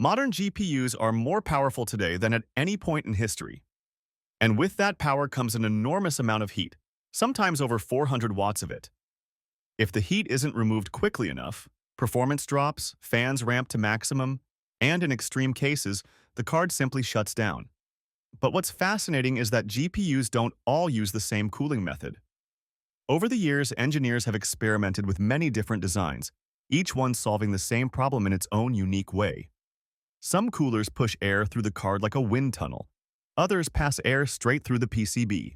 Modern GPUs are more powerful today than at any point in history. And with that power comes an enormous amount of heat, sometimes over 400 watts of it. If the heat isn't removed quickly enough, performance drops, fans ramp to maximum, and in extreme cases, the card simply shuts down. But what's fascinating is that GPUs don't all use the same cooling method. Over the years, engineers have experimented with many different designs, each one solving the same problem in its own unique way. Some coolers push air through the card like a wind tunnel. Others pass air straight through the PCB.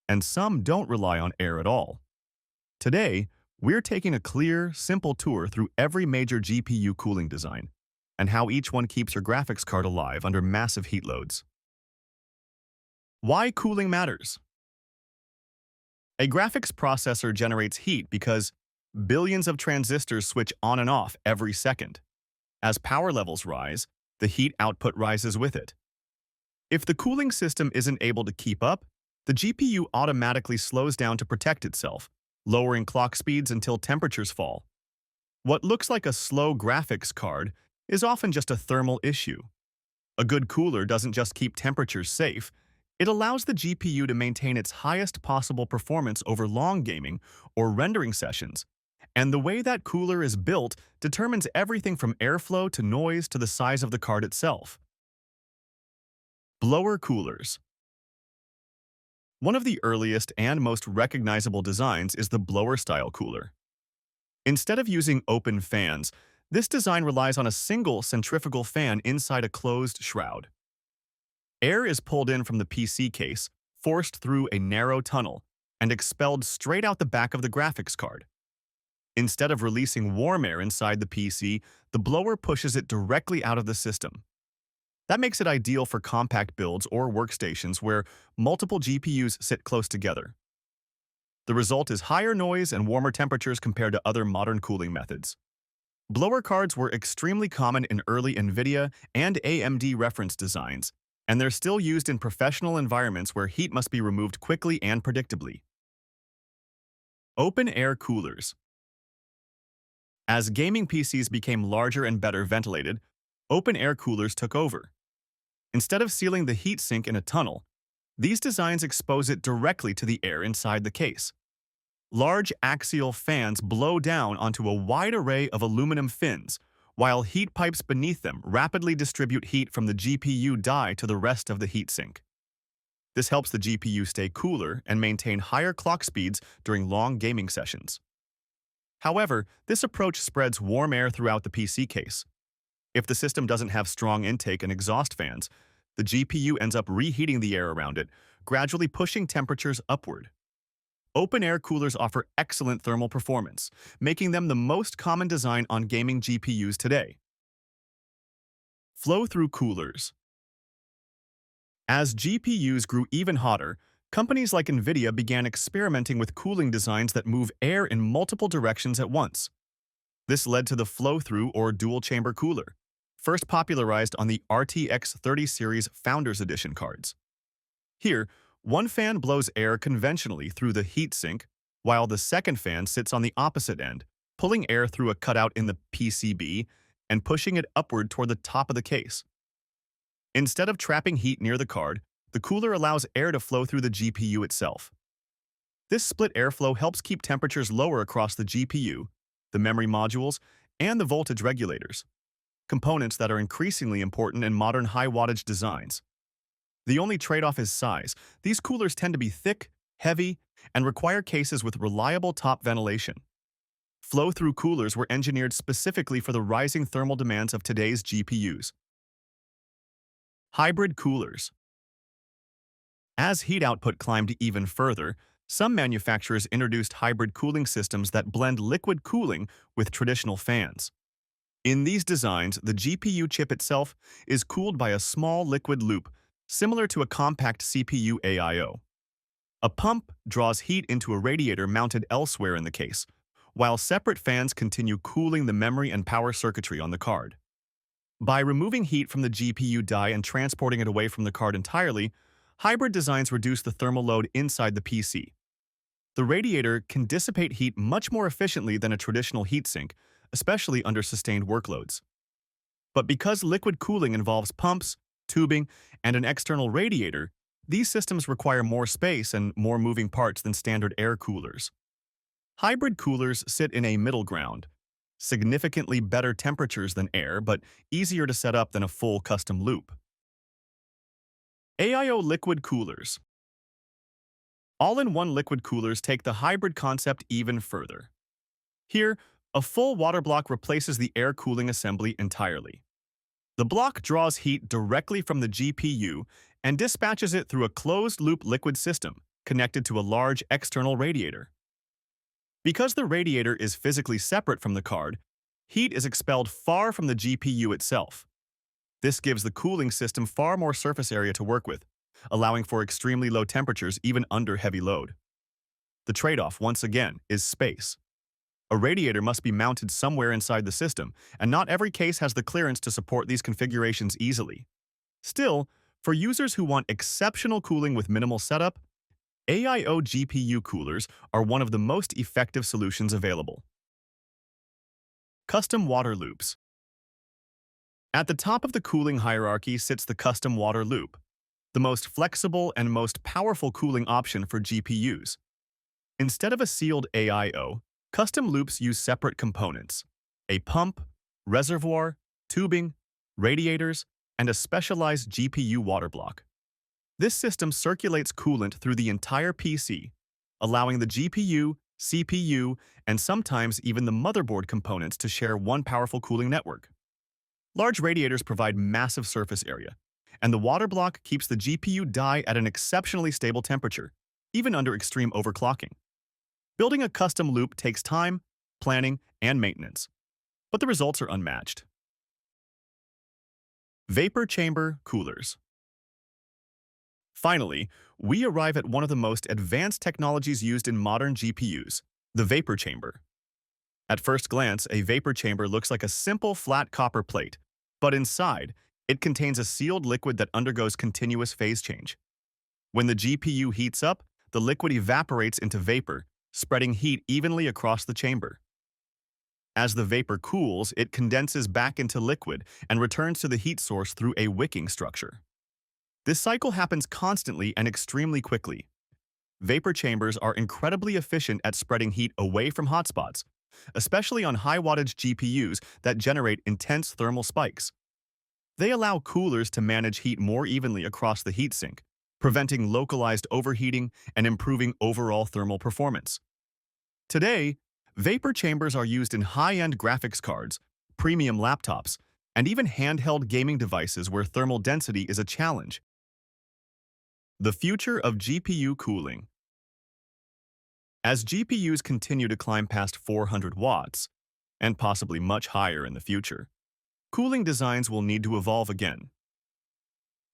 And some don't rely on air at all. Today, we're taking a clear, simple tour through every major GPU cooling design and how each one keeps your graphics card alive under massive heat loads. Why cooling matters? A graphics processor generates heat because billions of transistors switch on and off every second. As power levels rise, the heat output rises with it. If the cooling system isn't able to keep up, the GPU automatically slows down to protect itself, lowering clock speeds until temperatures fall. What looks like a slow graphics card is often just a thermal issue. A good cooler doesn't just keep temperatures safe, it allows the GPU to maintain its highest possible performance over long gaming or rendering sessions. And the way that cooler is built determines everything from airflow to noise to the size of the card itself. Blower coolers. One of the earliest and most recognizable designs is the blower-style cooler. Instead of using open fans, this design relies on a single centrifugal fan inside a closed shroud. Air is pulled in from the PC case, forced through a narrow tunnel, and expelled straight out the back of the graphics card. Instead of releasing warm air inside the PC, the blower pushes it directly out of the system. That makes it ideal for compact builds or workstations where multiple GPUs sit close together. The result is higher noise and warmer temperatures compared to other modern cooling methods. Blower cards were extremely common in early NVIDIA and AMD reference designs, and they're still used in professional environments where heat must be removed quickly and predictably. Open-air coolers. As gaming PCs became larger and better ventilated, open-air coolers took over. Instead of sealing the heatsink in a tunnel, these designs expose it directly to the air inside the case. Large axial fans blow down onto a wide array of aluminum fins, while heat pipes beneath them rapidly distribute heat from the GPU die to the rest of the heatsink. This helps the GPU stay cooler and maintain higher clock speeds during long gaming sessions. However, this approach spreads warm air throughout the PC case. If the system doesn't have strong intake and exhaust fans, the GPU ends up reheating the air around it, gradually pushing temperatures upward. Open-air coolers offer excellent thermal performance, making them the most common design on gaming GPUs today. Flow-through coolers. As GPUs grew even hotter, companies like NVIDIA began experimenting with cooling designs that move air in multiple directions at once. This led to the flow-through or dual-chamber cooler, first popularized on the RTX 30 series Founders Edition cards. Here, one fan blows air conventionally through the heatsink, while the second fan sits on the opposite end, pulling air through a cutout in the PCB and pushing it upward toward the top of the case. Instead of trapping heat near the card, the cooler allows air to flow through the GPU itself. This split airflow helps keep temperatures lower across the GPU, the memory modules, and the voltage regulators, components that are increasingly important in modern high-wattage designs. The only trade-off is size. These coolers tend to be thick, heavy, and require cases with reliable top ventilation. Flow-through coolers were engineered specifically for the rising thermal demands of today's GPUs. Hybrid coolers. As heat output climbed even further, some manufacturers introduced hybrid cooling systems that blend liquid cooling with traditional fans. In these designs, the GPU chip itself is cooled by a small liquid loop, similar to a compact CPU AIO. A pump draws heat into a radiator mounted elsewhere in the case, while separate fans continue cooling the memory and power circuitry on the card. By removing heat from the GPU die and transporting it away from the card entirely, hybrid designs reduce the thermal load inside the PC. The radiator can dissipate heat much more efficiently than a traditional heatsink, especially under sustained workloads. But because liquid cooling involves pumps, tubing, and an external radiator, these systems require more space and more moving parts than standard air coolers. Hybrid coolers sit in a middle ground, significantly better temperatures than air, but easier to set up than a full custom loop. AIO liquid coolers. All-in-one liquid coolers take the hybrid concept even further. Here, a full water block replaces the air cooling assembly entirely. The block draws heat directly from the GPU and dispatches it through a closed-loop liquid system connected to a large external radiator. Because the radiator is physically separate from the card, heat is expelled far from the GPU itself. This gives the cooling system far more surface area to work with, allowing for extremely low temperatures even under heavy load. The trade-off, once again, is space. A radiator must be mounted somewhere inside the system, and not every case has the clearance to support these configurations easily. Still, for users who want exceptional cooling with minimal setup, AIO GPU coolers are one of the most effective solutions available. Custom water loops. At the top of the cooling hierarchy sits the custom water loop, the most flexible and most powerful cooling option for GPUs. Instead of a sealed AIO, custom loops use separate components: a pump, reservoir, tubing, radiators, and a specialized GPU water block. This system circulates coolant through the entire PC, allowing the GPU, CPU, and sometimes even the motherboard components to share one powerful cooling network. Large radiators provide massive surface area, and the water block keeps the GPU die at an exceptionally stable temperature, even under extreme overclocking. Building a custom loop takes time, planning, and maintenance, but the results are unmatched. Vapor chamber coolers. Finally, we arrive at one of the most advanced technologies used in modern GPUs, the vapor chamber. At first glance, a vapor chamber looks like a simple flat copper plate, but inside, it contains a sealed liquid that undergoes continuous phase change. When the GPU heats up, the liquid evaporates into vapor, spreading heat evenly across the chamber. As the vapor cools, it condenses back into liquid and returns to the heat source through a wicking structure. This cycle happens constantly and extremely quickly. Vapor chambers are incredibly efficient at spreading heat away from hotspots, especially on high-wattage GPUs that generate intense thermal spikes. They allow coolers to manage heat more evenly across the heatsink, preventing localized overheating and improving overall thermal performance. Today, vapor chambers are used in high-end graphics cards, premium laptops, and even handheld gaming devices where thermal density is a challenge. The future of GPU cooling. As GPUs continue to climb past 400 watts, and possibly much higher in the future, cooling designs will need to evolve again.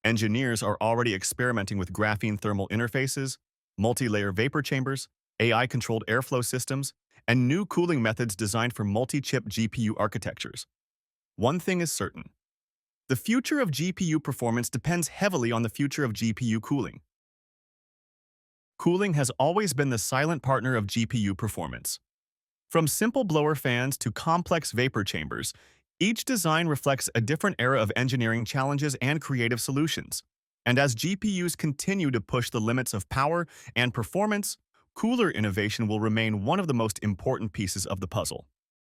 Engineers are already experimenting with graphene thermal interfaces, multi-layer vapor chambers, AI-controlled airflow systems, and new cooling methods designed for multi-chip GPU architectures. One thing is certain: the future of GPU performance depends heavily on the future of GPU cooling. Cooling has always been the silent partner of GPU performance. From simple blower fans to complex vapor chambers, each design reflects a different era of engineering challenges and creative solutions. And as GPUs continue to push the limits of power and performance, cooler innovation will remain one of the most important pieces of the puzzle.